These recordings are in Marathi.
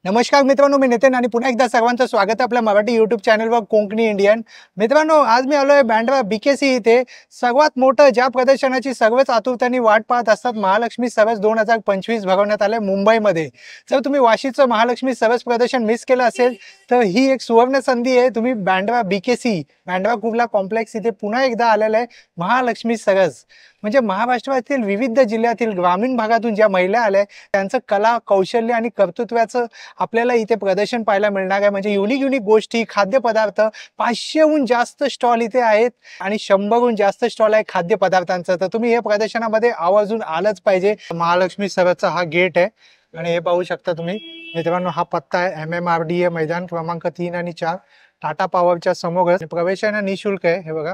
नमस्कार मित्रांनो, मी नितीन आणि पुन्हा एकदा सर्वांचं स्वागत आहे आपल्या मराठी यूट्यूब चॅनलवर कोकणी इंडियन. मित्रांनो, आज मी आलोय बँड्रा BKC इथे. सर्वात मोठं ज्या प्रदर्शनाची सर्वच आतुरतेने वाट पाहत असतात, महालक्ष्मी सरस 2025 भरवण्यात आले मुंबईमध्ये. जर तुम्ही वाशीचं महालक्ष्मी सरस प्रदर्शन मिस केलं असेल तर ही एक सुवर्ण संधी आहे. तुम्ही बँड्रा BKC बँड्रा कुर्ला कॉम्प्लेक्स इथे पुन्हा एकदा आलेलं आहे महालक्ष्मी सरस. म्हणजे महाराष्ट्रातील विविध जिल्ह्यातील ग्रामीण भागातून ज्या महिला आल्या त्यांचं कला कौशल्य आणि कर्तृत्वाचं आपल्याला इथे प्रदर्शन पाहायला मिळणार आहे. म्हणजे युनिक गोष्टी, खाद्यपदार्थ, 500हून जास्त स्टॉल इथे आहेत आणि 100हून जास्त स्टॉल आहे खाद्यपदार्थांचं. तर तुम्ही हे प्रदर्शनामध्ये आवर्जून आलंच पाहिजे. महालक्ष्मी सरसचा हा गेट आहे आणि हे पाहू शकता तुम्ही मित्रांनो. हा पत्ता आहे MMRDA मैदान क्रमांक 3 आणि 4 टाटा पॉवरच्या समोर. प्रवेशाने निशुल्क आहे. हे बघा,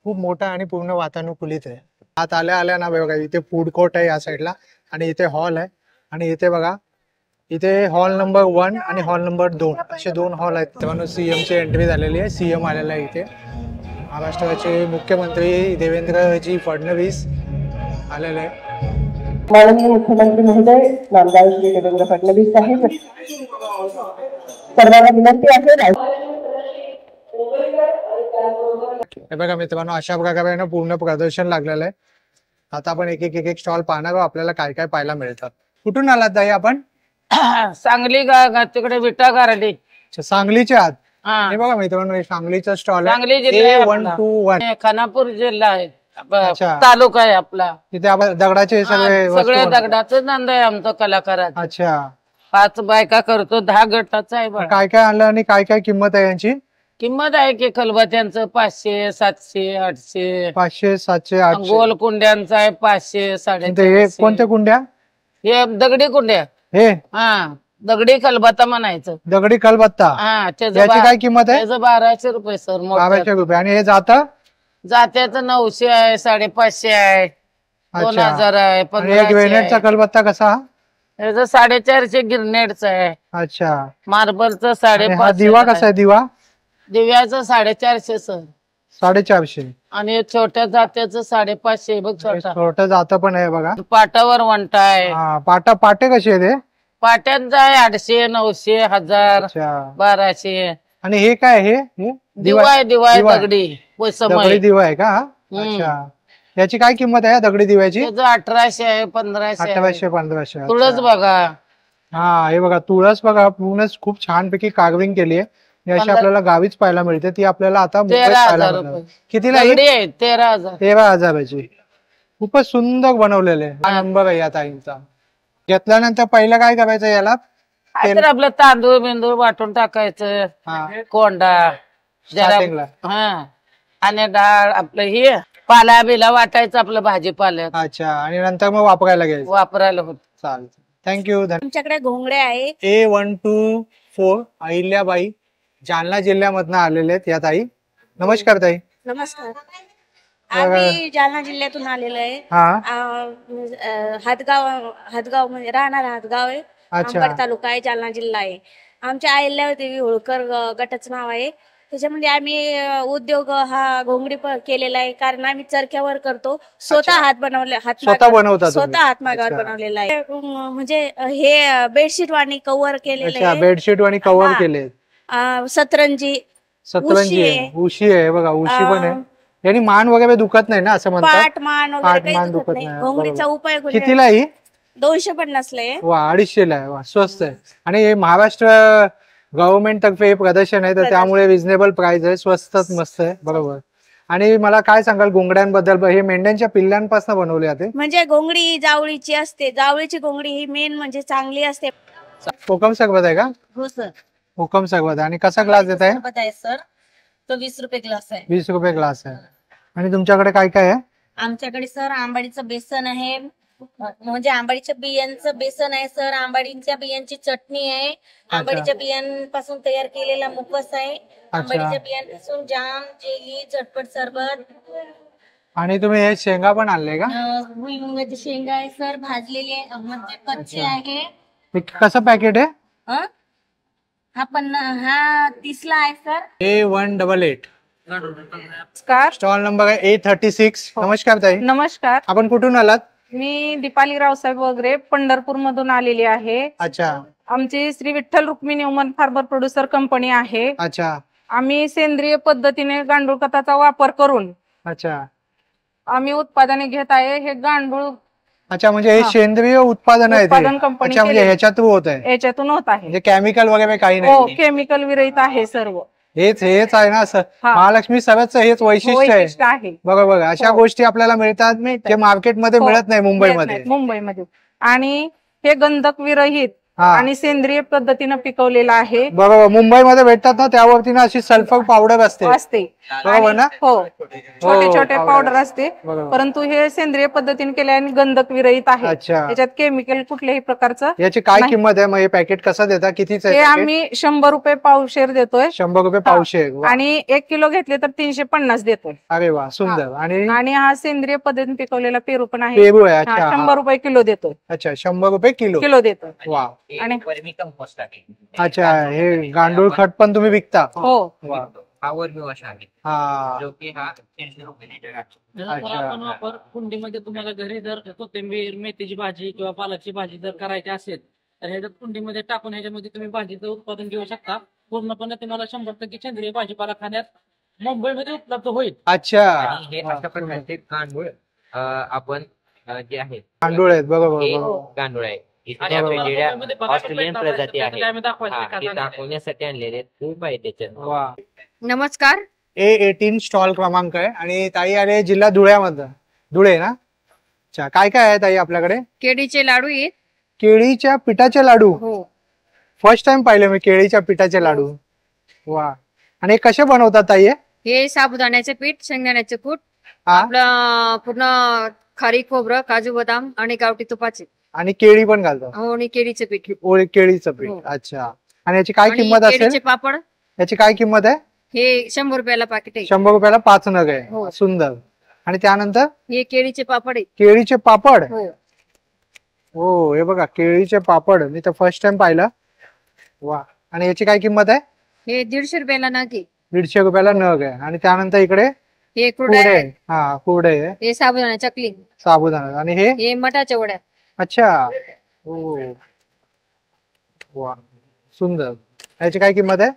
खूप मोठा आणि पूर्ण वातानुकूलित आहे. आत आल्या ना बघा, इथे फूड कोर्ट आहे या साईडला आणि इथे हॉल आहे. आणि इथे बघा, इथे हॉल नंबर 1 आणि हॉल नंबर 2 असे 2 हॉल आहेत. त्यामुळे CM ची एंट्री झालेली आहे. CM आलेला आहे इथे. महाराष्ट्राचे मुख्यमंत्री देवेंद्रजी फडणवीस आलेले आहे. माननीय मुख्यमंत्री महोदय नामदार श्री देवेंद्र फडणवीस साहेब, सर्वांना विनंती आहे. हे बघा मित्रांनो, अशा प्रकारे ना पूर्ण प्रदर्शन लागलेलं आहे. आता आपण एक स्टॉल पाहणार आहोत. आपल्याला काय काय पाहायला मिळतं. कुठून आलात ताई आपण? सांगली तिकडे विटा गारडी. सांगलीच्या आत. हे बघा मित्रांनो, सांगलीचा स्टॉल आहे. सांगली जिल्हा 121 खानापूर जिल्हा आहे, तालुका आहे आपला. तिथे आपण दगडाचे सगळे दगडाचं धंदा आहे आमचा कलाकाराचा. अच्छा, 5 बायका करतो, 10 गटाचा आहे. काय काय आणलं आणि काय काय किंमत आहे यांची? किंमत आहे की खलबत्यांचं 500, 700, 800, 500, 700, 800. गोल कुंड्यांचा आहे 500, 450. कोणत्या कुंड्या? हे दगडी कुंड्या. हे दगडी खलबत्ता म्हणायचं. दगडी खलबत्ता. याची काय किंमत आहे? 1200 रुपये सर. 1200 रुपये. आणि हे जात्याचं 900 आहे, 550 आहे, 2000 आहे, 1500. खलबत्ता कसा? याचं 450 गिरनेटचा आहे. अच्छा, मार्बलचं 550. दिवा कसा आहे? दिव्याचं 450 सर. 450. आणि छोट्या जात्याचं 550 बघ. छोटं जात पण आहे बघा. पाटावर वंटा आहे. पाटे कसे आहे? पाट्यांचा आहे 800, 900, 1000, 1200. आणि हे काय? हे दिवा आहे दगडी दिवा आहे का? अच्छा, याची काय किंमत आहे दगडी दिव्याची? 1800 आहे, 1500. 1800, 1500. तुळस बघा. हे बघा, तुळस बघा, पूर्ण खूप छानपैकी कार्विंग केली आहे. अशी आपल्याला गावीच पाहायला मिळते. ती आपल्याला आता 13,000 कितीला? 13,000. 13,000ची. खूपच सुंदर बनवलेले. हा नंबर आहे या ताईंचा. घेतल्यानंतर पहिलं काय करायचं याला? आपलं तांदूळ बिंदूळ वाटून टाकायचं. कोंडा जरा आणि डाळ आपलं हे पाला बिला वाटायचं आपलं भाजीपाल्यात. अच्छा, आणि नंतर मग वापरायला घ्यायचं. वापरायला होत. चालेल, थँक्यू. आमच्याकडे घोंगड्या आहे. A124 अहिल्याबाई जालना जिल्ह्यामधनं आलेले आहेत या ताई. नमस्कार ताई. नमस्कार. आम्ही जालना जिल्ह्यातून आलेलो आहे. हातगाव म्हणजे राहणार हातगाव आहे. अंबड तालुका आहे, जालना जिल्हा आहे. आमच्या अहिल्यादेवी होळकर गटाचं नाव आहे. त्याच्यामध्ये आम्ही उद्योग हा घोंगडी केलेला आहे. कारण आम्ही चरख्यावर करतो. स्वतः हातमागावर बनवलेला आहे. म्हणजे हे बेडशीट वाणी कव्हर केलेलं आहे. बेडशीट वाणी कव्हर केले. सतरंजी उशी आहे बघा. उशी पण आहे. यांनी मान वगैरे दुखत नाही ना असं म्हणतात? पाठ मान वगैरे दुखत नाही. घोंगडीचा उपाय कितीला आहे? 250 ला. वा, 250 ला आहे. स्वस्त आहे. आणि हे महाराष्ट्र गव्हर्नमेंट तर्फे हे प्रदर्शन आहे, तर त्यामुळे रिझनेबल प्राइस आहे. स्वस्तच मस्त आहे. बरोबर. आणि मला काय सांगाल घोंगड्यांबद्दल? हे मेंढ्यांच्या पिल्लांपासून बनवले जाते. म्हणजे घोंगडी जावळीची असते. जावळीची घोंगडी ही मेन म्हणजे चांगली असते. हुकम सरबत आहे का? हो सर, हुकम सरबत. आणि कसा ग्लास देत आहे? सर तो 20 रुपये ग्लास आहे. 20 रुपये ग्लास आहे. आणि तुमच्याकडे काय काय आहे? आमच्याकडे सर आंबाडीचं बेसन आहे. म्हणजे आंबाडीच्या बियांचं बेसन आहे सर. आंबाडीच्या बियांची चटणी आहे. आंबाडीच्या बियांपासून तयार केलेला मुखवस आहे. आंबाडीच्या बियांपासून जाम, जेली, झटपट सरबत. आणि तुम्ही हे शेंगा पण आणले का? भुईमुगाची शेंगा आहे सर, भाजलेले म्हणजे कच्चे आहे. कसं पॅकेट आहे? हा 30 ला आहे सर. A188. नमस्कार. स्टॉल नंबर आहे A36. नमस्कार ताई. नमस्कार. आपण कुठून आलात? मी दीपाली रावसाहेब वगैरे पंढरपूर मधून आलेली आहे. अच्छा. आमची Shri Vitthal Rukmini woman farmer producer company आहे. अच्छा आम्ही सेंद्रिय पद्धतीने गांडूळ खताचा वापर करून अच्छा आम्ही उत्पादने घेत आहे. हे गांडूळ अच्छा म्हणजे हे सेंद्रिय उत्पादन आहे ते. उत्पादन कंपनी अच्छा म्हणजे केलेलं. ह्याच्यात थ्रू होत आहे याच्यातून होत आहे. म्हणजे केमिकल वगैरे काही हो, नाही. केमिकल विरहित आहे सर्व. हेच आहे ना हा. महालक्ष्मी सगळ्याच हेच वैशिष्ट्य आहे. वैशिष्ट्य आहे. बघा अशा हो. गोष्टी आपल्याला मिळतात जे मार्केटमध्ये हो. मिळत नाही मुंबईमध्ये. मुंबईमध्ये. आणि हे गंधक विरहित हा. आणि सेंद्रिय पद्धतीने पिकवलेलं आहे. बरोबर मुंबईमध्ये भेटतात ना त्यावरती ना अशी सल्फर पावडर असते. बरोबर ना. हो, छोटे छोटे powder. पावडर असते. बरोबर. परंतु हे सेंद्रिय पद्धतीने केले आणि गंधक विरहित आहे. अच्छा. याच्यात केमिकल कुठल्याही प्रकारचं याची काय नाही. किंमत आहे मग हे पॅकेट कसं देता कितीच हे आहे? आम्ही 100 रुपये पावशेर देतोय. 100 रुपये पावशेर. वा. आणि 1 किलो घेतले तर 350 देतोय. अरे वा सुंदर. आणि हा सेंद्रिय पद्धतीने पिकवलेला पेरू पण आहे. पेरू आहे. अच्छा 100 रुपये किलो देतोय. अच्छा 100 रुपये किलो देतोय. वा. आणि अच्छा हे गांडूळ खत पण तुम्ही विकता? हो. वा. हा. जो की हा 300 रुपये लिटर आहे. जर आपण वापर कुंडीमध्ये तुम्हाला घरी जर कोथिंबीर मेथीची भाजी किंवा पालकची भाजी जर करायची असेल तर ह्याच्यात कुंडीमध्ये टाकून ह्याच्यामध्ये तुम्ही भाजीचं उत्पादन घेऊ शकता. पूर्णपणे तुम्हाला 100% सेंद्रिय भाजीपाला खाण्यात मुंबईमध्ये उपलब्ध होईल. अच्छा आणि हे अशा प्रकारचे गांडूळ आपण जे आहेत गांडूळ आहेत. बरोबर हे बरोबर. गांडूळ आहे. इथे आणि आपल्याला वेगवेगळ्या मुंबईमध्ये बघायला ऑस्ट्रेलियन भेटणार प्रजाती नाही. त्यासाठी आम्ही दाखवायचं आहेत. ते ते दाखवण्यासाठी आणलेले आहेत. खूप आहे त्याच्यात. वा. नमस्कार. A18 स्टॉल क्रमांक आहे आणि ताई आले जिल्हा धुळे ना. अच्छा काय काय आहे ताई आपल्याकडे? केळीचे लाडू आहेत. केळीच्या पिठाचे लाडू. हो. फर्स्ट टाइम पाहिले मी केळीच्या पिठाचे लाडू. वा. आणि हे कसे बनवतात ताई? हे साबुदाण्याचे पीठ, शेंगदाण्याचे कूट, हा. आपलं पूर्ण खारी खोबरं, काजू बदाम आणि गावठी तुपाचे. आणि केळी पण घालतात. हो, आणि केळीचे पीठ. केळीचं पीठ. हो. अच्छा. आणि याची काय आणि किंमत असेल? केळीचे पापड याची काय किंमत आहे? हे 100 रुपयाला पाकिट आहे. 100 रुपयाला 5 नग आहे. हो. सुंदर. आणि त्यानंतर हे केळीचे पापड आहे. केळीचे पापड. हो. हो हे बघा केळीचे पापड मी तर फर्स्ट टाइम पाहिलं. वा. आणि याची काय किंमत आहे? हे 150 रुपयाला नग आहे. 150 रुपयाला नग आहे. आणि त्यानंतर इकडे हे कुरडे कुरडे, आहे. हा कुरडे आहे. हे साबुदाणा चकली, साबुदाणा. आणि हे मठाच्या वड्या. अच्छा. हो. वा सुंदर. याची काय किंमत आहे?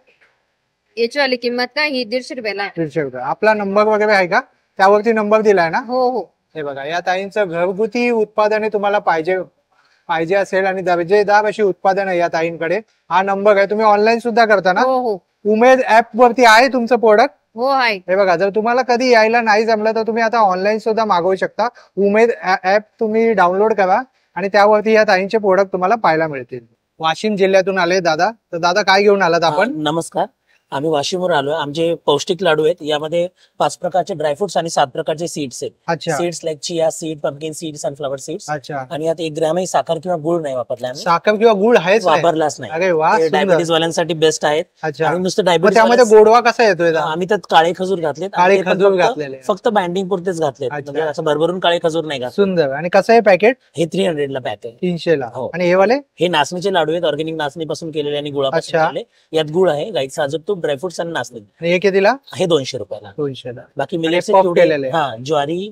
याची वाली किंमत काय? ही 150 रुपयाला आहे. 150 रुपये. आपला नंबर वगैरे आहे का? त्यावरती नंबर दिलाय ना? हो हो. हे बघा या ताईंचं घरगुती उत्पादने तुम्हाला पाहिजे असेल आणि दर्जेदार अशी उत्पादन आहे या ताईंकडे. हा नंबर आहे. तुम्ही ऑनलाईन सुद्धा करता ना? हो हो. उमेद ऍप वरती आहे तुमचं प्रोडक्ट? हो आहे. हे बघा जर तुम्हाला कधी यायला नाही जमलं तर तुम्ही आता ऑनलाईन सुद्धा मागवू शकता. उमेद ऍप तुम्ही डाउनलोड करा आणि त्यावरती या ताईंचे प्रोडक्ट तुम्हाला पाहायला मिळतील. वाशिम जिल्ह्यातून आले दादा. तर दादा काय घेऊन आलात आपण? नमस्कार. आम्ही वाशिमवर आलोय. आमचे पौष्टिक लाडू आहेत. यामध्ये 5 प्रकारचे ड्रायफ्रुट्स आणि 7 प्रकारचे सीड्स आहेत. अच्छा seeds like chia seed, pumpkin seed, sunflower seeds. अच्छा. आणि यात 1 ग्रॅमही साखर किंवा गुळ नाही वापरला आम्ही. साखर किंवा गुळ आहेच नाही? वापरलाच नाही. अरे वा. डायबिटीज वाल्यांसाठी बेस्ट आहेत. अच्छा. आणि नुसतं मग डायबिटीज त्यामध्ये गोडवा कसा येतोय? आम्ही त्यात काळे खजूर घातलेत. काळे आणि ते पण खजूर घातलेले. फक्त बाइंडिंग पुरतेच घातलेत. अच्छा. म्हणजे असं भरभरून काळे खजूर नाही घातले. सुंदर. आणि कसं आहे पॅकेट? हे 300 ला पॅक आहे. 300 ला. हो. आणि हे वाले? हे नाचणीचे लाडू आहेत. ऑर्गॅनिक नाचणीपासून केलेले आणि गुळापासून अच्छा. केलेले. यात गुळ आहे, गाईचं साजूक तूप, ड्रायफ्रुट्स आणि नाचणी. आणि हे कितीला? हे 200 रुपयाला. 200 ला. बाकी आणि मिलेट्स पफ केलेले. हा ज्वारी,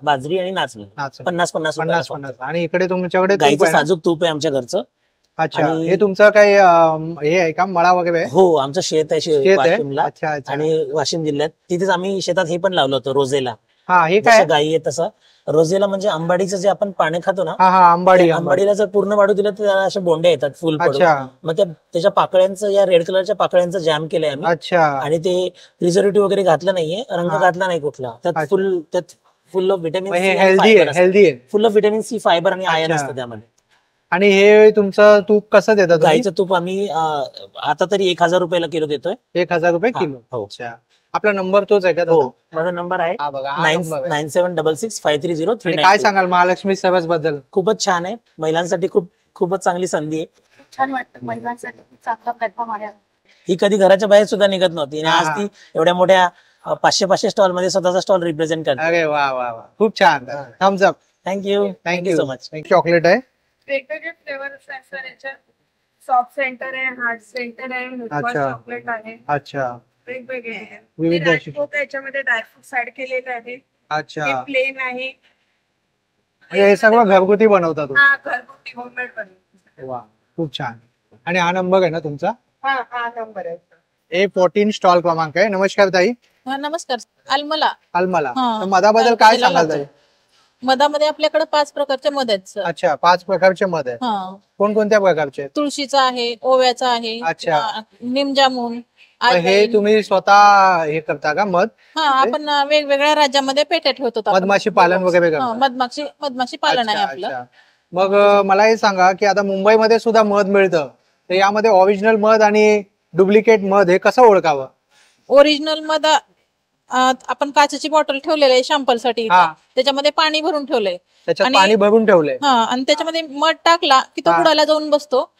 बाजरी आणि नाचणी. 50-50 50. आणि इकडे तुमच्याकडे तूप गाईचं आहे ना? साजूक तूप आहे आमच्या घरचं. अच्छा. आणि- हे तुमचं काही हे आहे का मळा वगैरे आहे? हो आमचं शेत आहे शेत आहे? वाशिमला. अच्छा अच्छा. आणि वाशिम जिल्ह्यात तिथेच आम्ही शेतात हे पण लावलं होतं रोझेला. हा हे काय? जसं गाई आहे तसं रोझेला म्हणजे आंबाडीचं जे आपण पाणी खातो ना, हा हा आंबाडी. त्या आंबाडीला जर पूर्ण वाढू दिलं तर त्याला अशा बोंड्या येतात फुल पडून. अच्छा मग त्याच्या पाकळ्यांचं, या रेड कलरच्या पाकळ्यांचं जॅम केलंय आम्ही. अच्छा. आणि ते प्रिझर्वेटिव्ह वगैरे घातलं नाहीये, रंग हा. घातला नाही कुठला. त्यात फुल ऑफ व्हिटॅमिन हे हेल्दी आहे. Full of vitamin C, fibre आणि आयर्न अच्छा. असतं त्यामध्ये. आणि हे तुमचं तूप कसं देतात? गाईचं तूप आम्ही आता तरी 1000 रुपयाला किलो देतोय. 1000 रुपये हा, किलो. हो. अच्छा. आपला नंबर तोच आहे का? हो माझा नंबर आहे हा बघा हा number आहे. 9766530392. आणि काय सांगाल महालक्ष्मी सर्व्हिस बद्दल? खूपच छान आहे. महिलांसाठी खूपच चांगली संधी आहे. छान वाटतं. महिलांसाठी चांगला प्लॅटफॉर्म आहे. ही कधी घराच्या बाहेर सुद्धा निघत नव्हती आणि आज हा. ती एवढ्या मोठ्या 500 स्टॉल मध्ये स्वतःचा स्टॉल रिप्रेझेंट करते. अरे वा वा वा खूप छान. Thumbs up. Thank you thank you so much. Chocolate आहे. वेगवेगळे फ्लेवर्स आहेत सर याच्यात. सॉफ्ट सेंटर आहे, हार्ड सेंटर आहे, मिल्कवा अच्छा. चॉकलेट आहे, अच्छा. वेगवेगळे आहे. विविध अशी. ड्रायफ्रूट याच्यामध्ये ड्रायफ्रूट ऍड केलेले आहे. अच्छा. हे प्लेन आहे. म्हणजे हे सगळं घरगुती बनवतात तुम्ही? हा घरगुती होममेड बनवतो. वा खूप छान. आणि हा नंबर आहे ना तुमचा? हा नंबर आहे. A14 स्टॉल क्रमांक आहे. नमस्कार ताई. नमस्कार. अलमला. अलमला. तर मधाबद्दल काय सांगाल ताई? मधामध्ये आपल्याकडे 5 प्रकारचे मध आहेत. अच्छा, 5 प्रकारचे मध आहेत. कोणकोणत्या प्रकारचे? तुळशीचा आहे, ओव्याचा आहे, अच्छा. निमजामून. हे तुम्ही स्वतः हे करता का मध? आपण वेगवेगळ्या राज्यामध्ये पेट्या ठेवतो. मधमाशी पालन वगैरे करता? मधमाशी पालन आहे आपलं. मग मला हे सांगा की आता मुंबईमध्ये सुद्धा मध मिळतं, तर यामध्ये ओरिजिनल मध आणि डुप्लिकेट मध हे कसं ओळखावं? ओरिजिनल मध आपण काचेची बॉटल ठेवलेली आहे शॅम्पल साठी. त्याच्यामध्ये पाणी भरून ठेवलंय. त्याच्यात पाणी भरून ठेवलंय. आणि त्याच्यामध्ये मध टाकला की तो बुडाला जाऊन बसतो.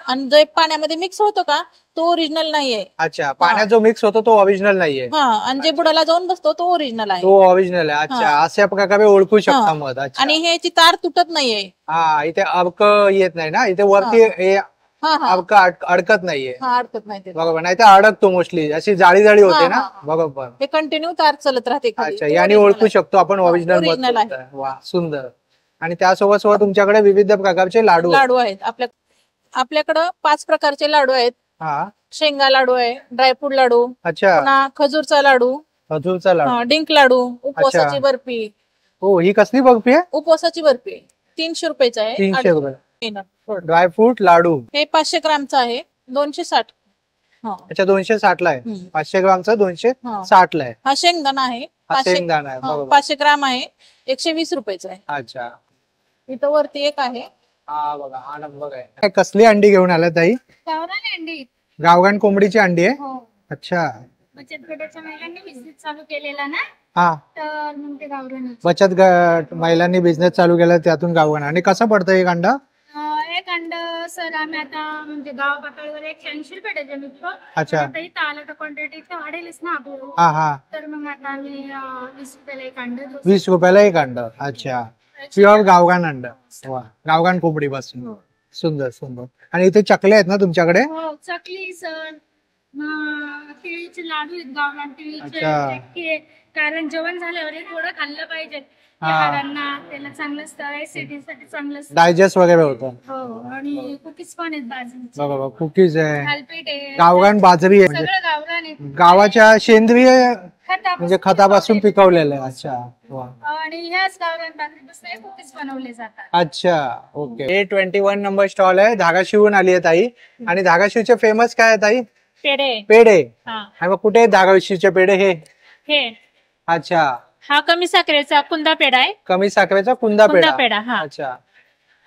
आणि जो पाण्यामध्ये मिक्स होतो का तो ओरिजिनल नाहीये. अच्छा, पाण्यात जो मिक्स होतो तो ओरिजिनल नाहीये. आणि जे बुडाला जाऊन बसतो तो ओरिजिनल आहे. तो ओरिजिनल आहे. अच्छा, अशा प्रकारे ओळखू शकता मध. आणि ह्याची तार तुटत नाहीये. हा, इथे अर्क येत नाही ना, इथे वरती अर्क अडकत नाहीये. अडकत नाही. बरोबर, नाही तर अडकतो मोस्टली, अशी जाळी जाळी होते ना. बरोबर, हे कंटिन्यू तार चालत राहते. अच्छा, याने ओळखू शकतो आपण ओरिजिनल मध. वा, सुंदर. आणि त्यासोबत सोबत तुमच्याकडे विविध प्रकारचे लाडू आहेत. आपल्याकडं 5 प्रकारचे लाडू आहेत. शेंगा लाडू आहे, ड्रायफ्रूट लाडू, अच्छा, खजूरचा लाडू, डिंक लाडू, उपवासाची बर्फी. हो, ही कसली बर्फी आहे? उपवासाची बर्फी 300 रुपयाचा आहे. 300 रुपये. ड्रायफ्रूट लाडू हे 500 ग्रामचा आहे, 260. अच्छा, 260 ला आहे. 500 ग्रामचा 260 ला आहे. हा शेंगदाणा आहे, शेंगदाणा आहे. 500 ग्राम आहे, 120 रुपयाचा आहे. अच्छा, इथं वरती एक आहे. हा बघा, हा नंबर आहे. कसली अंडी घेऊन आल्या ताई? गावरान अंडी. गावरान कोंबडीची अंडी आहे. अच्छा, बचत गटाच्या महिलांनी बिझनेस चालू केलेला ना, हा, तर मग ते गावरान. बचत गट महिलांनी बिझनेस चालू केला, त्यातून गावरान. आणि कसं पडतं एक अंडा? एक अंड सर आम्ही आता म्हणजे गाव पातळीवर 180 रुपये डझन विकतो. अच्छा, इथं आलं तर क्वांटिटी वाढेलच ना आपल्याला. हा हा, तर मग आता आम्ही 20 रुपयाला एक अंड. 20 रुपयाला एक अंड. अच्छा, प्युअर गावरान अंड. वा, गावरान कोंबडी पासून. सुंदर सुंदर. आणि इथे चकले आहेत ना तुमच्याकडे? हो, चकली सर, तिळीचे लाडू आहेत, गावरान तिळीचे. कारण जेवण झाल्यावर थोडं खाल्लं पाहिजे. हाडांना त्याला चांगलं असतं, ऍसिडिटीसाठी चांगलं असतं, डायजेस्ट वगैरे होतं. हो. आणि कुकीज पण आहेत बाजरीचे. बघा, कुकीज आहे, थालपीठ आहे, गावरान बाजरी आहे, सगळं गावरान आहे. गावाच्या सेंद्रिय म्हणजे खतापासून पिकवलेलं आहे. अच्छा, वा. आणि ह्याच गावरान बाजरीपासून कुकीज बनवले जातात. अच्छा, ओके. A21 नंबर स्टॉल आहे, धाराशिवहून आली आहे ताई. आणि धाराशिवचे फेमस काय आहे ताई? पेढे. आणि मग कुठे धाराशिवचे पेढे? हे अच्छा, हा कमी साखरेचा कुंदा पेढा आहे. कमी साखरेचा कुंदा पेढा. अच्छा,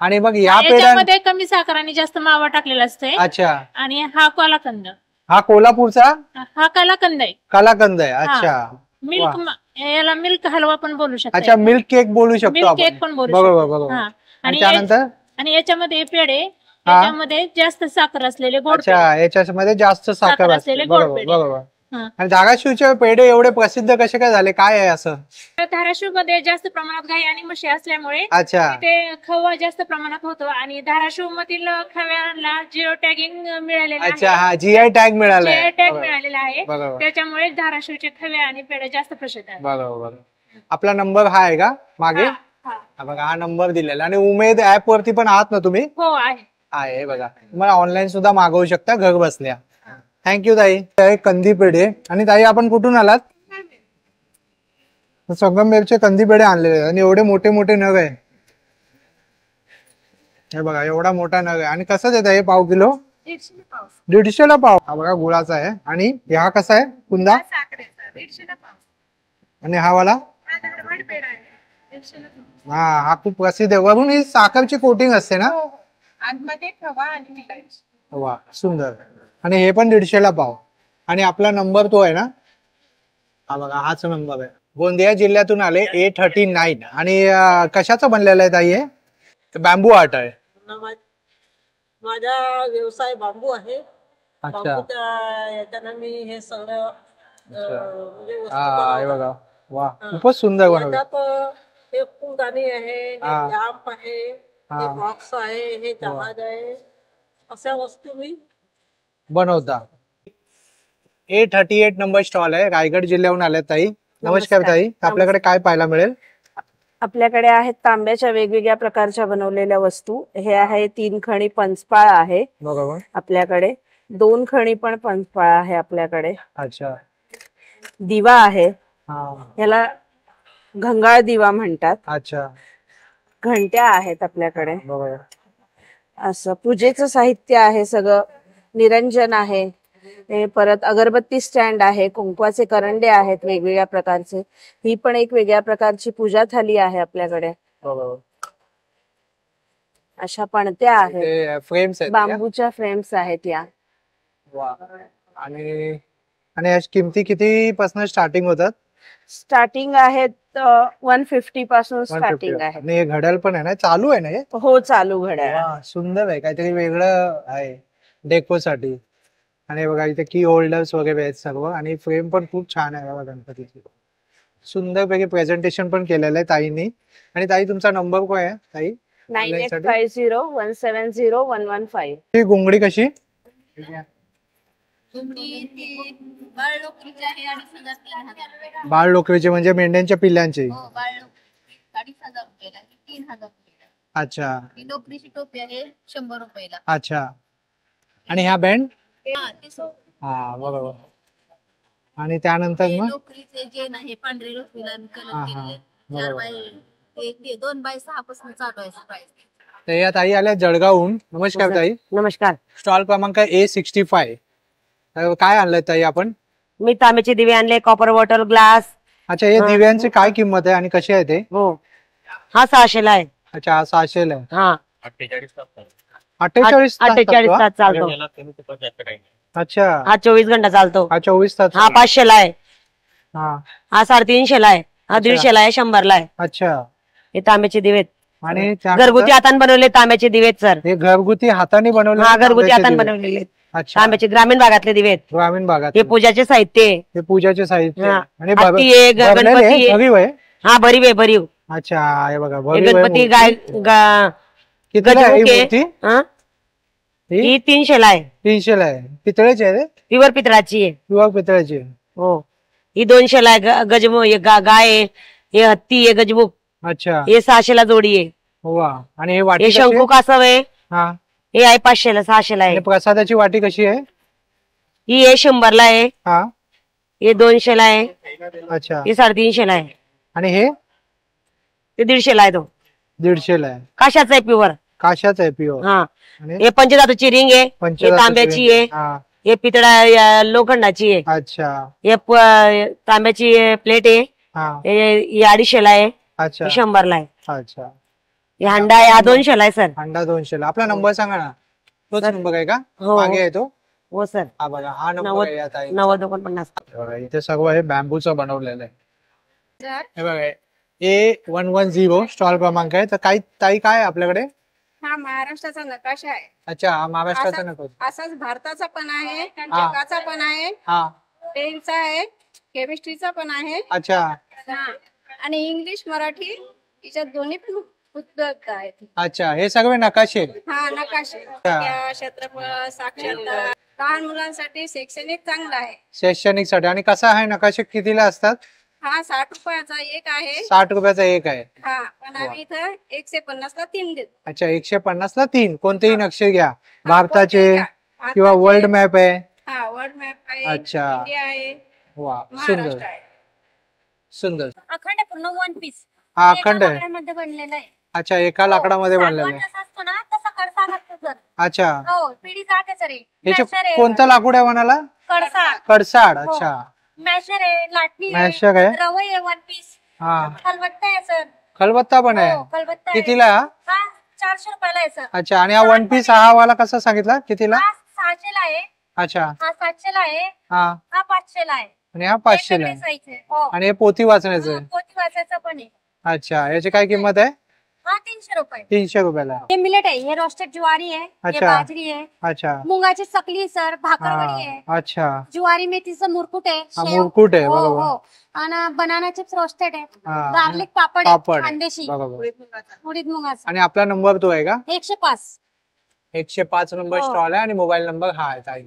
आणि मग या पेढ्यामध्ये कमी साखर आणि जास्त मावा टाकलेला असते. अच्छा, आणि हा कलाकंद. हा कोल्हापूरचा हा कलाकंद आहे. कलाकंद आहे. अच्छा, मिल्क, याला मिल्क हलवा पण बोलू शकतो. अच्छा, मिल्क केक बोलू शकतो मिल्क केक पण बोलू बरोबर बरोबर. आणि त्यानंतर आणि याच्यामध्ये पेढे, याच्यामध्ये जास्त साखर असलेले गोड. अच्छा, याच्यामध्ये जास्त साखर असलेले. बरोबर बरोबर. आणि धाराशिवचे पेढे एवढे प्रसिद्ध कसे काय झाले? काय आहे असं? धाराशिव मध्ये जास्त प्रमाणात गाई आणि म्हशी असल्यामुळे अच्छा, ते खवा जास्त प्रमाणात होतो. आणि धाराशिव मधील खव्याला जिओ टॅगिंग मिळालेलं आहे. अच्छा, हा, GI टॅग मिळाला GI टॅग मिळालेला आहे. बरोबर. त्याच्यामुळे धाराशिवचे खवे आणि पेढे जास्त प्रसिद्ध आहेत. बरोबर. आपला नंबर हा आहे का मागे? बघा, हा नंबर दिलेला. आणि उमेद ऍप वरती पण आहात ना तुम्ही? हो, आहे. बघा, तुम्हाला ऑनलाईन सुद्धा मागवू शकता घर बसल्या. थँक्यू ताई. कंदी पेढे. आणि ताई, आपण कुठून आलात? संगमनेरचे कंदी पेढे आणलेले आणि एवढे मोठे मोठे नग आहे. हे बघा, एवढा मोठा नग आहे. आणि कसं देत आहे? पाव किलो 150 ला पाव. हा बघा, गुळाचा आहे. आणि हा कसा आहे? कुंदा. आणि हा वाला हा खूप प्रसिद्ध आहे. वरून ही साखरची कोटिंग असते ना? वा, सुंदर. आणि हे पण 150 ला पाव. आणि आपला नंबर तो आहे ना, हा बघा, हाच नंबर आहे. गोंदिया जिल्ह्यातून आले, A39. आणि कशाचं बनलेलं आहे ताई? हे बांबू आर्ट आहे. माझा व्यवसाय बांबू आहे. अच्छा, याच्यानं मी हे सगळं हे बघा, वा, खूपच सुंदर बनवलं. हे फुलदाणी आहे, हे लॅम्प आहे, हे बॉक्स आहे, हे जहाज आहे, अशा वस्तू मी बनवता. A38 नंबर स्टॉल आहे, रायगड जिल्ह्याहून आले ताई. नमस्कार ताई, आपल्याकडे काय पाहायला मिळेल? आपल्याकडे आहेत तांब्याच्या वेगवेगळ्या प्रकारच्या बनवलेल्या वस्तू. हे आहे 3 खणी पंचपाळ आहे बरोबर. आपल्याकडे. 2 खणी पण पंचपाळ आहे आपल्याकडे. अच्छा. दिवा आहे, हा. याला घंगाळ दिवा म्हणतात. अच्छा. घंट्या आहेत आपल्याकडे. बरोबर. असं पूजेचं साहित्य आहे सगळं. निरंजन आहे, हे परत अगरबत्ती स्टँड आहे, कुंकवाचे करंडे आहेत वेगवेगळ्या प्रकारचे. ही पण एक वेगळ्या प्रकारची पूजा थाली आहे आपल्याकडे. बरोबर. अशा पणत्या आहेत, ते फ्रेम्स आहेत, बांबूच्या फ्रेम्स आहेत या. वा. आणि आणि याची किमती किती पासून स्टार्टिंग होतात? स्टार्टिंग आहेत 150 पासून 150. स्टार्टिंग आहे. आणि हे घड्याळ पण आहे ना, चालू आहे ना हे? हो, चालू घड्याळ. वा, सुंदर आहे, काहीतरी वेगळं आहे डेकोसाठी. आणि बघा इथे की होल्डर्स वगैरे आहेत सर्व. आणि फ्रेम पण खूप छान आहे बघा गणपतीची. सुंदरपैकी प्रेझेंटेशन पण केलेलं आहे ताईंनी. आणि ताई तुमचा नंबर काय आहे ताई? 9850170115. ही घुंगडी कशी? बाळ लोकरीचे म्हणजे मेंढ्यांच्या पिल्लांचे. अच्छा. लोकरीची टोपी आहे 100 रुपयाला. अच्छा. आणि ह्या बँड? हा, बरोबर. आणि त्यानंतर मग लोकरीचे जे नाही पांढरे लोकरीला कलर हा, केलेले. बरोबर. 2 बाय 6 पासून चालू आहे प्राइस. तर या ताई आल्या जळगावहून. नमस्कार ताई. नमस्कार. स्टॉल क्रमांक A65. तर काय आणलंय ताई आपण? मी तांब्याचे दिवे आणले, कॉपर बॉटल, ग्लास. अच्छा, हे दिव्यांची काय किंमत आहे आणि कशी आहे ते? हो, हा 600 ला आहे. अच्छा, हा 600 ला आहे. हा, 48 48 तास चालतो. अच्छा, हा 24 घंटा चालतो. हा 24 तास. हा 500 ला आहे. हा, हा 350 ला आहे. हा 150 ला आहे, 100 ला आहे. अच्छा. हे तांब्याचे दिवेत. आणि घरगुती हाताने बनवले तांब्याचे दिवेत सर. हे घरगुती हाताने बनवले? हा, घरगुती हाताने बनवलेले तांब्याचे ग्रामीण भागातले दिवेत. ग्रामीण भागात हे पूजाचे साहित्य. हे पूजाचे साहित्य. आणि हत्ती आहे, गणपती आहे. भरीव आहे. हा, भरीव आहे, भरीव. अच्छा, हे बघा हे भरीव आहे. गणपती गाय कितीला आहे ही गजमुख मूर्ती? आहे. ही 300 ला आहे. 300 ला आहे. पितळेची आहे? प्युअर पितळाची आहे. प्युअर पितळेची. हो. ही 200 ला आहे. गजमुख गाय आहे. हे हत्ती आहे, गजमुख. अच्छा. हे 600 ला जोडी आहे. वा. आणि हे वाटी हे कशी शंकू आहे? कासव आहे. हा. हे आहे 500 ला, 600 ला आहे. आणि प्रसादाची वाटी कशी आहे? ही आहे 100 ला आहे. हा. हे 200 ला आहे. अच्छा. हे 350 ला आहे. आणि हे ते 150 ला आहे. तो 150 ला आहे. काशाचा आहे, प्युअर. काशाचा आहे प्युअर. हा. आणि हे पंचधातूची रिंग आहे. हे पंचधातूची तांब्याची रिंग. आहे. हा. हे पितळा लोखंडाची आहे. अच्छा. हे तांब्याची प्लेट आहे. हा. हे 250 ला आहे. अच्छा. हे 100 ला आहे. अच्छा. हे हंडा आहे, हा 200 ला आहे सर. अंडा 200 ला. आपला नंबर सांगा ना. तोच नंबर आहे का? हो. मागे आहे तो? हो सर. हा बघा, हा नंबर आहे या ताई. 90-49. बघा, इथे सर्व हे बॅम्बूचं बनवलेलं आहे. हे बघा, A110 स्टॉल क्रमांक आहे. तर काही ताई काय आहे आपल्याकडे? हा महाराष्ट्राचा नकाशा आहे. अच्छा, हा महाराष्ट्राचा नको. असाच भारताचा पण आहे, हा. जगाचा पण आहे, हा. पेनचा आहे, केमिस्ट्रीचा पण आहे. अच्छा. हा. आणि इंग्लिश मराठी याच्यात दोन्ही पण उपलब्ध आहेत. अच्छा, हे सगळे नकाशे. हा, नकाशे, त्या क्षेत्रफळ, साक्षरता. लहान मुलांसाठी शैक्षणिक चांगला आहे. शैक्षणिक साठी. आणि कसा आहे नकाशे, कितीला असतात? हा 60 रुपयाचा एक आहे. 60 रुपयाचा एक आहे. हा, पण आम्ही इथं 150 ला 3 देतो. अच्छा, 150 ला 3. कोणतेही नक्षे घ्या, भारताचे किंवा वर्ल्ड मॅप आहे. हा, वर्ल्ड मॅप आहे. अच्छा. इंडिया आहे. वा, सुंदर महाराष्ट्र आहे. सुंदर. अखंड पूर्ण 1 पीस. हा, अखंड आहे. लाकडामध्ये बनलेला आहे. अच्छा, एका लाकडामध्ये बनलेलं आहे. जसा असतो ना तसा कडसा लागतो सर. अच्छा. हो, पिढी जातेच रे. याचे मॅशर आहे. कोणतं लाकूड आहे म्हणाला? कडसाड. कडसाड. हो. अच्छा. मॅशर आहे, लाटणी मॅशर आहे. रवई आहे 1 पीस. हा. खलबत्ता आहे सर. खलबत्ता पण आहे. हो, खलबत्ता आहे. कितीला? हा 400 रुपयाला आहे सर. अच्छा. आणि हा 1 पीस हा वाला कसा सांगितला, कितीला? हा 600 ला आहे. अच्छा. हा 700 ला आहे. हा. हा 500 ला आहे. आणि हा 500 ला वेगवेगळे आहे. size आहे. हो. आणि हे पोथी वाचण्याचं आहे. पोती वाचायचं पण आहे. अच्छा, याची काय किंमत आहे? हा 300 रुपये. 300 रुपयाला. हे मिलेट आहे, हे रोस्टेड ज्वारी आहे, हे अच्छा. बाजरी आहे, अच्छा. मुंगाची चकली सर, भाकरवडी आहे, हा. अच्छा. ज्वारी मेथीचं मुरकुट आहे, हा, शेव. मुरकुट आहे, हो, बरोबर. हो. आणि बनाना चिप्स रोस्टेड आहे, हा. गार्लिक पापड पापड आहे, आहे. खानदेशी, बरोबर. उडीद मुगाचा. आणि आपला नंबर तो आहे का? 105. 105 नंबर हो. स्टॉल आहे. आणि मोबाईल नंबर हा आहे ताई.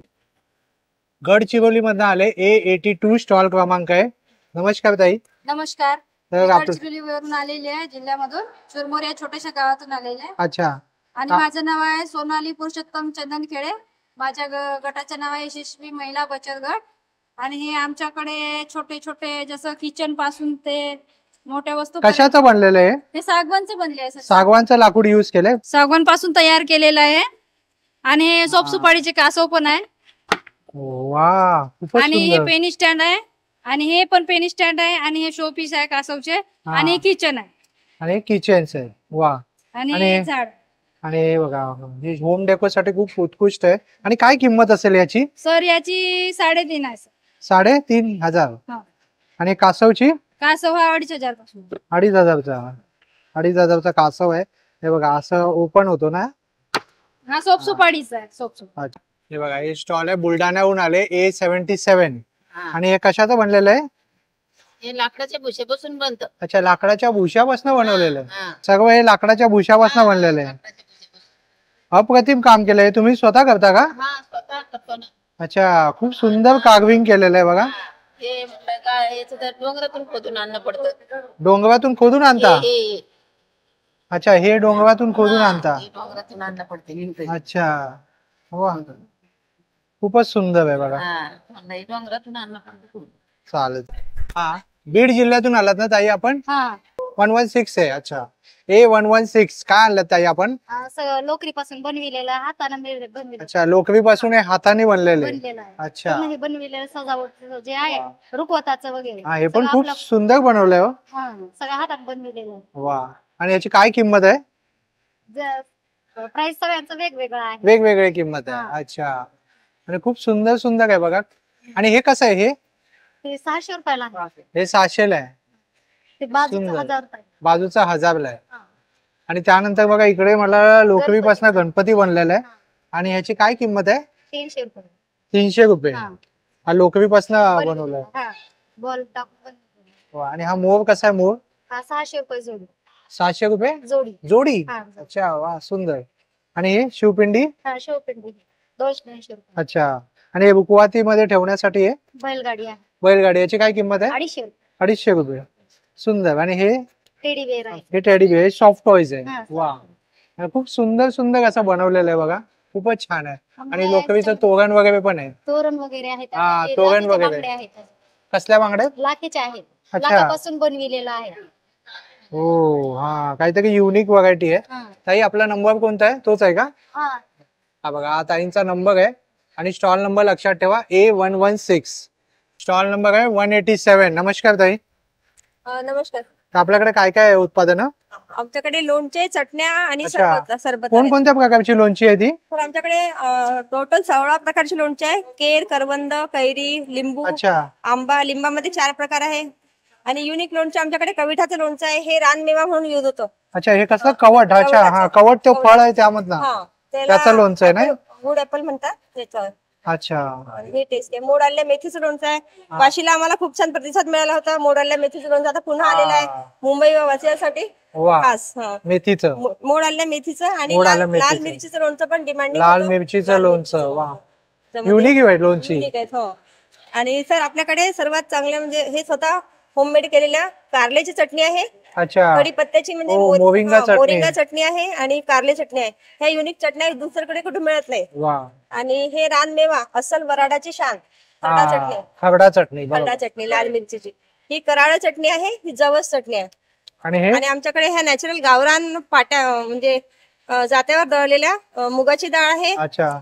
गडचिरोली मधून आले A82 स्टॉल क्रमांक आहे. नमस्कार ताई. नमस्कार. तर आपलं गडचिरोलीवरून आलेले आहे, जिल्ह्यामधून चुरमोर या छोट्याशा गावातून आलेले आहे. अच्छा आणि माझं नाव आहे सोनाली पुरुषोत्तम चंदनखेडे. माझ्या गटाचं नाव आहे यशस्वी महिला बचत गट. आणि हे आमच्याकडे छोटे छोटे जसं किचन पासून ते मोठ्या वस्तू. कशाचं बनलेलं आहे? हे सागवानचं बनले आहे. सागवानचं लाकूड यूज केलंय. सागवान पासून तयार केलेलं आहे. आणि हे सोपसुपारीचे कासव पण आहे. वा खूपच आणि हे सुंदर. पेनी स्टँड आहे. आणि हे पण पेनी स्टँड आहे. आणि हे शो पीस आहे कासवचे. आणि किचन आहे. आणि किचन्स आहे. वा. आणि हे झाड. आणि हे बघा हे होम डेकोर साठी खूप उत्कृष्ट आहे. आणि काय किंमत असेल याची? सर याची 3.5 आहे सर. 3,500. हा. आणि कासवची? कासव हा 2,500 पासून. 2,500चा कासव आहे. हे बघा असं ओपन होतो ना. हा सोपसुपारीचा आहे. सोपसुपारी. अच्छा. हे बघा हे स्टॉल आहे, बुलढाण्याहून आले. A77. आणि हे कशाचं बनलेलं आहे? हे लाकडाच्या भुशापासून बनतं. अच्छा लाकडाच्या भुशापासून बनवलेलं आहे. सर्व हे लाकडाच्या भुशापासून बनलेलं आहे. अप्रतिम काम केलंय. तुम्ही स्वतः करता का? स्वतः करतो ना. अच्छा खूप सुंदर कार्विंग केलेलं आहे बघा. हे म्हटलं काय याचं तर डोंगरातून खोदून आणणं पडतं. डोंगरातून खोदून आणता? हे अच्छा हे डोंगरातून खोदून आणता. डोंगरातून आणणं पडते. अच्छा वा खूपच सुंदर आहे बघा. हे डोंगरातून आणणं पडतं. चालेल. हा बीड जिल्ह्यातून आलात ना ताई आपण? 116 आहे. अच्छा A116 काय आणलं ताई आपण? सगळं लोकरीपासून बनविलेलं आहे, हाताने बनविलेलं. अच्छा लोकरीपासून हे हाताने बनलेले. बनलेलं आहे. अच्छा पूर्ण हे बनविलेलं सजावट जे आहे रुखवताचं वगैरे. हा हे पण खूप सुंदर बनवलंय हो. सगळं हातात बनविलेलं आहे. वा. आणि याची काय किंमत आहे? प्राइस सगळ्यांचं वेगवेगळं आहे. वेगवेगळी किंमत आहे. अच्छा आणि खूप सुंदर सुंदर आहे बघा. आणि हे कसं आहे? हे 600 रुपयाला आहे. हे 600 ला आहे. ते बाजूचं सुंदर. 1000 रुपये. बाजूचा 1000 ला आहे. आणि त्यानंतर बघा इकडे मला लोकरीपासून गणपती बनलेला आहे. आणि ह्याची काय किंमत आहे? 300 रुपये. 300 रुपये. हा लोकरीपासून बनवलाय. बॉल टाकून. आणि हा मोर कसा आहे? मोर हा 600 रुपये जोडी. 600 रुपये जोडी. जोडी. अच्छा वा सुंदर. आणि हे शिवपिंडी? हा शिवपिंडी 280 रुपये. अच्छा. आणि हे रुखवातीमध्ये ठेवण्यासाठी आहे बैलगाडी आहे. बैलगाडी. याची काय किंमत आहे? 250 रुपये. 250 रुपये. सुंदर. आणि हे टेडी बेअर आहे. हे टेडी बेअर सॉफ्ट टॉयज आहे. वा खूप सुंदर सुंदर असं बनवलेलं आहे बघा. खूप छान आहे. आणि लोकरीचं तोरण वगैरे पण आहे. तोरण वगैरे आहेत. हा तोरण वगैरे. कसल्या बांगड्या? लाखेचे आहेत. अच्छा. लाखापासून बनविलेलं आहे. हो हा काहीतरी युनिक व्हरायटी आहे. ताई आपला नंबर कोणता आहे? तोच आहे का? हा बघा हा ताईंचा नंबर आहे. आणि स्टॉल नंबर लक्षात ठेवा A116. स्टॉल नंबर आहे 187. नमस्कार ताई. नमस्कार. आपल्याकडे काय काय आहे उत्पादन? आमच्याकडे लोणचे, चटण्या आणि अच्छा. सरबत. कोणकोणत्या प्रकारची लोणची आहे ती? तर आमच्याकडे टोटल 16 प्रकारची लोणचे आहे. केर, करवंद, कैरी, लिंबू, अच्छा. आंबा. लिंबामध्ये 4 प्रकार आहे. आणि युनिक लोणचे आमच्याकडे कविठाचं लोणचं आहे. हे रानमेवा म्हणून यूज होतो. अच्छा हे कसलं कवट? अच्छा हा कवट ते फळ आहे त्यामधलं त्याचं लोणचं आहे ना? गुड ऍपल म्हणतात त्याचं. अच्छा हे टेस्ट आहे. मोड आलेल्या मेथीचं लोणचं आहे. वाशीला आम्हाला खूप छान प्रतिसाद मिळाला होता. मोड आलेल्या मेथीचं लोणचं आता पुन्हा आलेलं आहे मुंबई व वासियांसाठी खास. मेथीचं मोड आलेल्या मेथीचं आणि लाल मिरचीचं लोणचं पण डिमांडिंग. लाल मिरचीचं लोणचं. वा युनिक आहे लोणची. आणि सर आपल्याकडे सर्वात चांगले म्हणजे हे स्वतः होममेड केलेल्या कारल्याची चटणी आहे. अच्छा. कढीपत्त्याची म्हणजे मोरिंगा चटणी आहे आणि कारले चटणी आहे. ह्या युनिक चटण्या दुसरीकडे कुठे मिळत नाही. आणि हे रानमेवा अस्सल वराडाची शान खरडा चटणी. खरडा चटणी लाल मिरचीची. ही कराळ चटणी आहे. ही जवस चटणी आहे. आणि आमच्याकडे ह्या नॅचरल गावरान पाट्या म्हणजे जात्यावर दळलेल्या मुगाची डाळ आहे.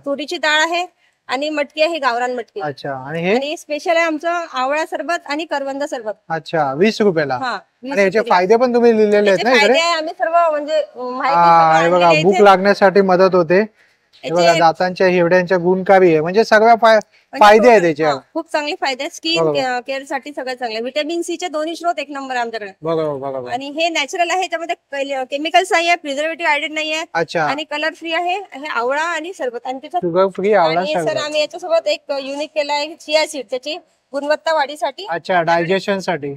तुरीची डाळ आहे आणि मटकी आहे गावरान मटकी. अच्छा. आणि स्पेशल आहे आमचं आवळा सरबत आणि करवंद सरबत. अच्छा 20 रुपयाला. आणि याचे फायदे पण तुम्ही लिहिलेले आहेत ना इकडे? आम्ही सर्व म्हणजे हे बघा भूक लागण्यासाठी मदत होते. हे बघा दातांच्या हिरड्यांच्या गुणकारी आहे. म्हणजे सगळ्या फायदे आहेत त्याचे. खूप चांगले फायदे आहेत. स्किन केअर साठी सगळं चांगलं. व्हिटॅमिन सी चे दोन्ही स्रोत 1 नंबर आमच्याकडे. बरोबर. आणि हे नॅचरल आहे. त्यामध्ये केमिकल्स नाही आहे, प्रिझर्वेटिव्ह ऍडेड नाही आहे आणि कलर फ्री आहे. हे आवळा आणि सरबत आणि त्याच्यात शुगर फ्री आवळा सरबत. सर आम्ही याच्यासोबत एक युनिक केलं आहे चिया सीड. त्याची गुणवत्ता वाढीसाठी. अच्छा डायजेशन साठी.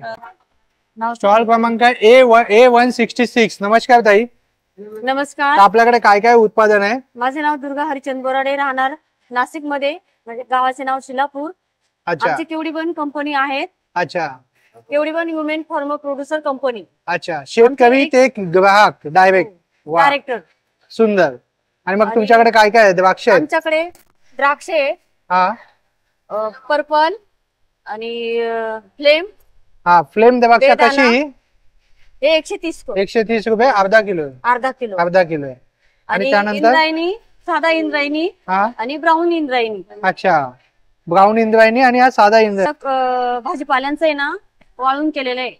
स्टॉल क्रमांक A166. नमस्कार ताई. नमस्कार. आपल्याकडे काय काय उत्पादन आहे? माझे नाव दुर्गा हरिचंद बोराडे, राहणार नाशिक मध्ये. म्हणजे गावाचे नाव शिलापूर. आमची केवढी पण कंपनी आहेत. अच्छा. एवढी पण ह्युमन फार्मर प्रोड्युसर कंपनी. अच्छा, शेतकरी ते ग्राहक डायरेक्ट. डायरेक्टर. सुंदर. आणि मग तुमच्याकडे काय काय आहे? द्राक्ष आहेत? आमच्याकडे द्राक्ष आहे, हा पर्पल आणि फ्लेम. हा, फ्लेम द्राक्ष कशी? हे 130 130 रुपये अर्धा किलो. अर्धा किलो. अर्धा किलो आहे. आणि त्यानंतर इंद्रायणी, साधा इंद्रायणी आणि ब्राऊन इंद्रायणी. अच्छा, ब्राऊन इंद्रायणी आणि हा साधा इंद्रायणी. भाजीपाल्यांचं आहे ना वाळून केलेलं आहे.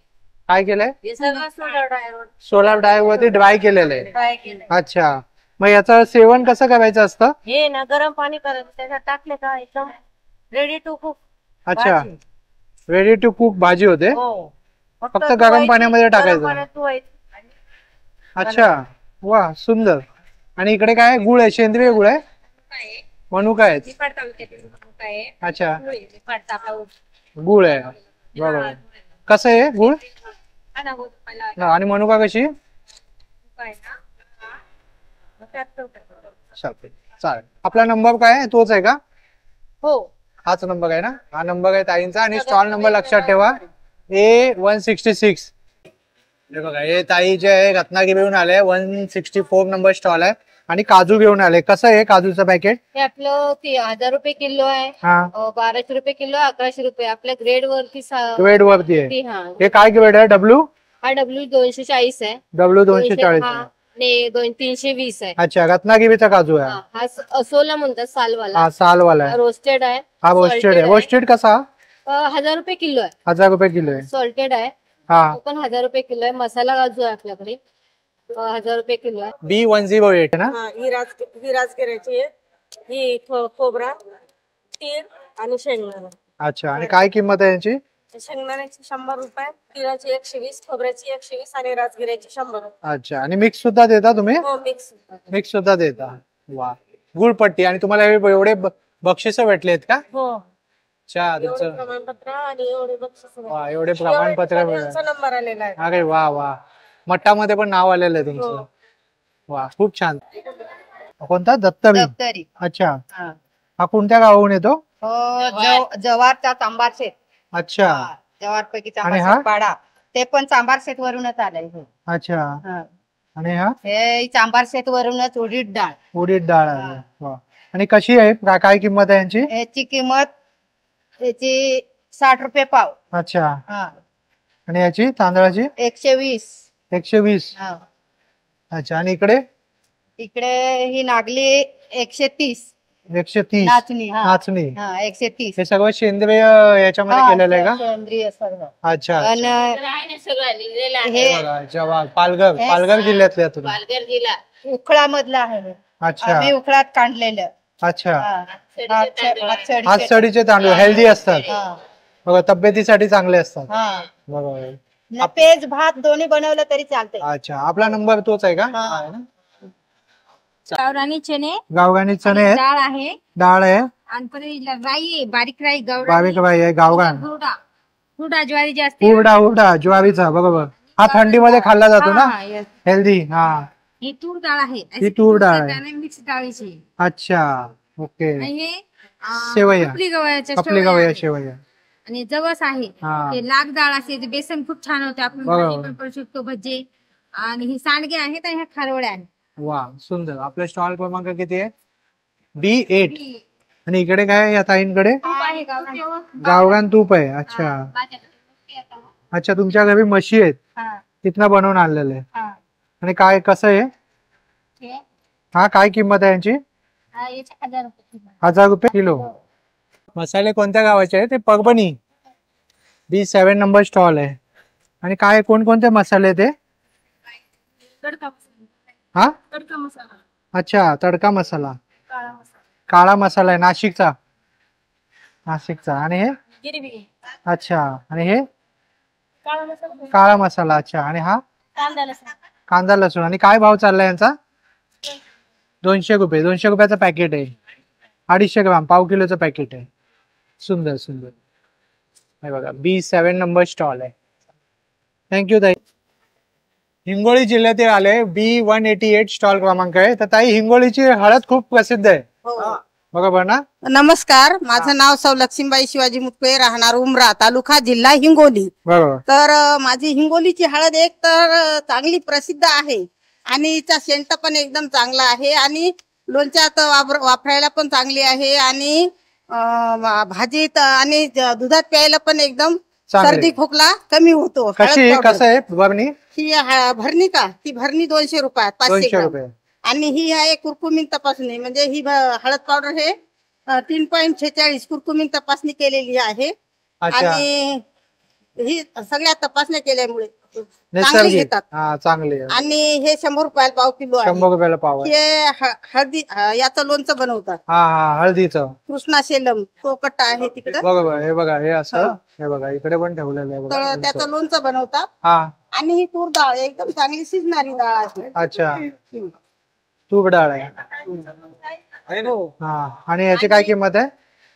काय केलंय? हे सगळं सोलर ड्रायवर. सोलार ड्रायवरती ड्राय केलेलं आहे. ड्राय केलं. अच्छा, मग याचं सेवन कसं करायचं असतं? हे ना गरम पाणी करायचं, त्याच्यात टाकले का एकदम रेडी टू कुक. अच्छा, रेडी टू कुक भाजी होते. हो, फक्त गरम पाण्यामध्ये टाकायचं. अच्छा, वा सुंदर. आणि इकडे काय गुळ आहे? सेंद्रिय गुळ आहे? मनुका आहे. अच्छा, गुळ आहे. बरोबर. कसं आहे गुळ आणि मनुका कशी? चालेल. आपला नंबर काय आहे? तोच आहे का? हो, हाच नंबर आहे ना? हा नंबर आहे ताईंचा. आणि स्टॉल नंबर लक्षात ठेवा, A166. हे बघा, हे ताई जे आहे रत्नागिरीहून आले. 164 नंबर स्टॉल आहे. आणि काजू घेऊन आले. कसं आहे काजूचं पॅकेट? हे आपलं 1000 रुपये किलो आहे. 1200 रुपये किलो, 1100 रुपये. आपल्या ग्रेड वरती ग्रेड वरती आहे. हे काय ग्रेड आहे? डब्ल्यू? हा डब्ल्यू 240 आहे. डब्ल्यू 240 आहे. 320 आहे. अच्छा, रत्नागिरीचा काजू आहे. हा असोला म्हणतात, सालवाला. हा सालवाला आहे. रोस्टेड आहे. हा रोस्टेड आहे. रोस्टेड कसा? 1000 रुपये किलो आहे. 1000 रुपये किलो आहे. सॉल्टेड आहे. हा, पण 1000 रुपये किलो आहे. मसाला काजू आहे आपल्याकडे, 1000 रुपये किलो आहे. B108 ना? ही राजगिऱ्याची आहे. ही खोबरा, तीळ आणि शेंगदाणा. अच्छा, आणि काय किंमत आहे यांची? शेंगदाण्याची 100 रुपये, तिळाची 120, खोबऱ्याची 120 आणि राजगिऱ्याची 100 रुपये. अच्छा, आणि मिक्स सुद्धा देता तुम्ही? हो, मिक्स सुद्धा देता. वा, गुळपट्टी. आणि तुम्हाला एवढे बक्षीस भेटलेत का? हो. प्रमाणपत्र आणि एवढे बक्षीस. वा, एवढे प्रमाणपत्र नंबर आलेला आहे. अरे वा वा, मठामध्ये पण नाव आलेलं आहे तुमचं. वा, खूप छान. कोणता? दत्तरी. अच्छा, हा कोणत्या गावाहून येतो? जवारचा चांबार शेत. अच्छा, जवार पैकी आणि हा? चांबार पाडा, ते पण चांबार शेत वरूनच आलंय. अच्छा, आणि हा? हे चांबार शेत वरूनच उडीद डाळ. उडीद डाळ आहे. वा, आणि कशी आहे? काय किंमत आहे यांची? याची किंमत याची 60 रुपये पाव. अच्छा, आणि याची तांदळाची? 120. 120. अच्छा, आणि इकडे? इकडे ही नागली 130. 130. नाचणी. नाचणी 130. हे सगळं सेंद्रिय याच्यामध्ये केलेलं आहे का? सेंद्रिय सर्व. अच्छा, हे जवार पालघर जिल्ह्यातले तुम्ही? पालघर जिल्हा उखळा मधला आहे. अच्छा, आम्ही उखळात काढलेलं. अच्छा, हातसडीचे हातसडीचे तांदूळ हेल्दी असतात बघा, तब्येतीसाठी चांगले असतात. बरोबर. पेज भात दोन्ही बनवलं तरी चालतंय. अच्छा, आपला नंबर तोच आहे का? गावरानी चणे. गावरानी चणे आहेत. डाळ आहे. डाळ आहे. आणि परत राई, बारीक राई. बारीक राई आहे. गावरान. हुरडा ज्वारी जास्त. हुरडा ज्वारीचा. बरोबर. हा थंडीमध्ये खाल्ला जातो ना, हेल्दी. हा, ही तूर डाळ आहे. ही तूर डाळ आहे. मिक्स डाळीची. अच्छा, ओके. हे शेवया, खपली गवया शेवया. आणि जवस आहे. हे लाग डाळ असे, बेसन खूप छान होते. आपण भाजी पण करू शकतो, भजी. आणि ही सांडगे आहेत आणि ह्या खारवड्या आहेत. वा, सुंदर. आपला स्टॉल क्रमांक किती आहे? B8. आणि इकडे काय आहे या ताईंकडे? गावरान तूप आहे. अच्छा, अच्छा, तुमच्या घरी म्हशी आहेत, तिथनं बनवून आणलेलं आहे. आणि काय कसं आहे? हा, काय किंमत आहे यांची? 1000 रुपये किलो. मसाले कोणत्या गावाचे आहे? ते परभणी. B7 नंबर स्टॉल आहे. आणि काय कोणकोणते मसाले ते? हा, अच्छा, तडका मसाला, काळा मसाला आहे नाशिकचा. आणि हे? अच्छा, आणि हे काळा मसाला. अच्छा, आणि हा कांदा लसूण. आणि काय भाव चाललाय यांचा? 200 रुपये. 200 रुपयाचं पॅकेट आहे. 250 ग्राम, पाव किलोचं पॅकेट आहे. सुंदर सुंदर. हे बघा, B7 नंबर स्टॉल आहे. थँक्यू ताई. हिंगोली जिल्ह्यातील आले. B188 स्टॉल क्रमांक आहे. तर ताई, हिंगोलीची हळद खूप प्रसिद्ध आहे. बरोबर ना? नमस्कार, माझं नाव सौ लक्ष्मीबाई शिवाजी मुटकुळे, राहणार उमरा, तालुका जिल्हा हिंगोली. बरोबर. तर माझी हिंगोलीची हळद एक तर चांगली प्रसिद्ध आहे आणि हिचा सेंट पण एकदम चांगला आहे आणि लोणच्यात वापरायला पण चांगली आहे आणि भाजीत आणि दुधात प्यायला पण एकदम सर्दी खोकला कमी होतो. कशी कसं आहे भरणी? ही भरणी का? ती भरणी 200 रुपयात 500 ग्राम. आणि ही आहे कुरकुमीन तपासणी, म्हणजे ही हळद पावडर हे 3.46 कुरकुमीन तपासणी केलेली आहे आणि ही सगळ्या तपासण्या केल्यामुळे चांगली घेतात. चांगली. आणि हे 100 रुपयाला पाव किलो आहे. 100 रुपयाला पाव. हे हळदी याचं लोणचं बनवतात. हळदीचं. कृष्णाशेलम तो कट्टा आहे तिकडे. बरोबर. हे बघा, हे असं, हे बघा इकडे पण ठेवलेलं आहे. तर त्याचं लोणचं बनवतात. आणि ही तूर डाळ एकदम चांगली शिजणारी डाळ आहे. अच्छा, तूर डाळ आहे. आणि याची काय किंमत आहे?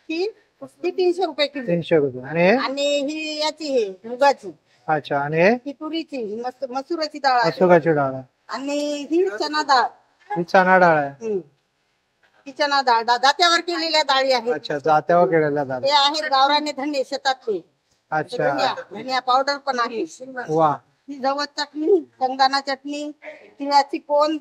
ही 300 रुपये किलो. 300 रुपये. आणि ही याची हे मुगाची. अच्छा. आणि ही तुरीची मसुराची डाळ आहे. मसुराची डाळ आहे. आणि ही चना डाळ. ही चना डाळ आहे. ही चना डाळ दात्यावर केलेल्या डाळी आहेत. अच्छा, दात्यावर केलेल्या डाळ. हे आहेत गावराने धने शेतातले. अच्छा. धनिया पावडर पण आहे. वा. ही जवळ चटणी, शेंगदाणा चटणी, तिळाची कोण.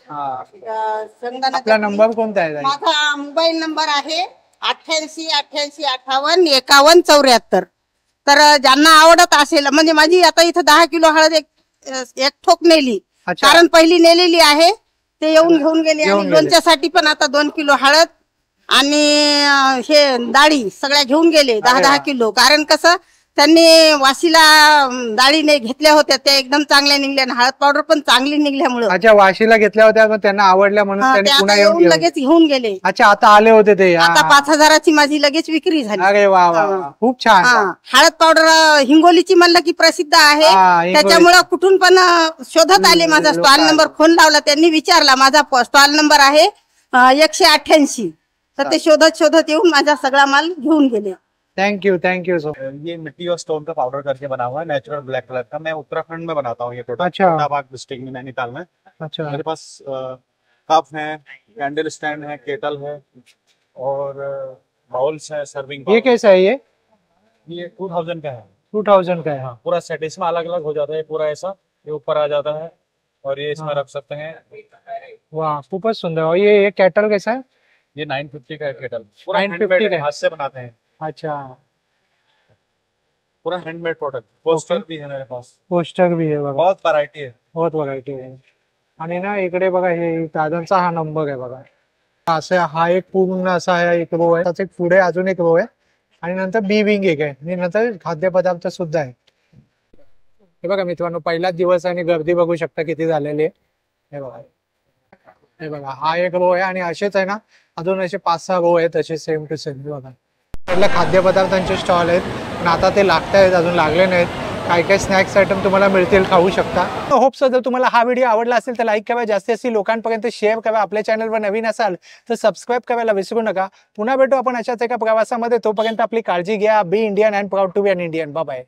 शेंगदाणा. आपला नंबर कोणता आहे? माझा मोबाईल नंबर आहे 88 88 58 51 74. तर ज्यांना आवडत असेल, म्हणजे माझी आता इथं 10 किलो हळद एक ठोक नेली, कारण पहिली नेलेली आहे ते येऊन घेऊन गेले. आणि लोणच्यासाठी पण आता 2 किलो हळद आणि हे डाळी सगळ्या घेऊन गेले 10-10 किलो. कारण कसं त्यांनी वाशीला डाळी घेतल्या होत्या, त्या एकदम चांगल्या निघल्या. हळद पावडर पण चांगली निघल्यामुळे. अच्छा, वाशीला घेतल्या होत्या मग त्यांना आवडल्या म्हणून त्यांनी पुन्हा येऊन लगेच घेऊन गेले. अच्छा, आता आले होते ते. आता 5,000ची माझी लगेच विक्री झाली. अरे वा वा, खूप छान. हळद पावडर हिंगोलीची म्हणलं की प्रसिद्ध आहे, त्याच्यामुळे कुठून पण शोधत आले. माझा स्टॉल नंबर फोन लावला, त्यांनी विचारला. माझा स्टॉल नंबर आहे 188. तर ते शोधत शोधत येऊन माझा सगळा माल घेऊन गेले. Thank you so. ये मिट्टी और स्टोन का पाउडर करके बना हुआ है, नेचुरल ब्लैक कलर का। मैं उत्तराखंड में बनाता हूँ ये प्रोडक्ट। अच्छा। शाहबाग डिस्ट्रिक्ट में, नैनीताल में। अच्छा। मेरे पास कप है, कैंडल स्टैंड है, केटल है और बाउल्स है, सर्विंग। ये कैसा है? ये 2000 का है। 2000 का है। हाँ। पूरा सेट इसमें अलग अलग हो जाता है, पूरा ऐसा ये ऊपर आ जाता है और ये इसमें रख सकते हैं। वाह, खूबच सुंदर। और ये केटल कैसा है? ये 950 का है केटल। पूरा 950 का, हाथ से बनाते हैं। अच्छा, पूरा हैंडमेड प्रोडक्ट। पोस्टर भी है मेरे पास। पोस्टर भी है बघा, बहुत वैरायटी है, बहुत व्हरायटी आहे। आणि ना इकडे बघा, हे दादांचा हा नंबर आहे बघा। असं हा एक पूर्ण असा आहे, एक रो आहे, त्याच एक पुढे अजून एक रो आहे आणि नंतर बी विंग एक आहे आणि नंतर खाद्यपदार्थ सुद्धा आहे। हे बघा मित्रांनो, पहिलाच दिवस आणि गर्दी बघू शकता किती झालेली आहे। हे बघा, हे बघा, हा एक रो आहे आणि असेच आहे ना अजून असे 5-6 रो आहेत असे सेम टू सेम। बघा, पहिला खाद्यपदार्थांचे स्टॉल आहेत, पण आता ते लागत आहेत, अजून लागले नाहीत। काही काही स्नॅक्स आयटम तुम्हाला मिळतील, खाऊ शकता। होप सो जर तुम्हाला हा व्हिडिओ आवडला असेल तर लाईक करा, जास्तीत जास्त लोकांपर्यंत शेअर करा। आपल्या चॅनलवर नवीन असाल तर सबस्क्राईब करायला विसरू नका। पुन्हा भेटू आपण अशाच एका प्रवासामध्ये, तोपर्यंत आपली काळजी घ्या। Be Indian and proud to be an Indian. Bye bye.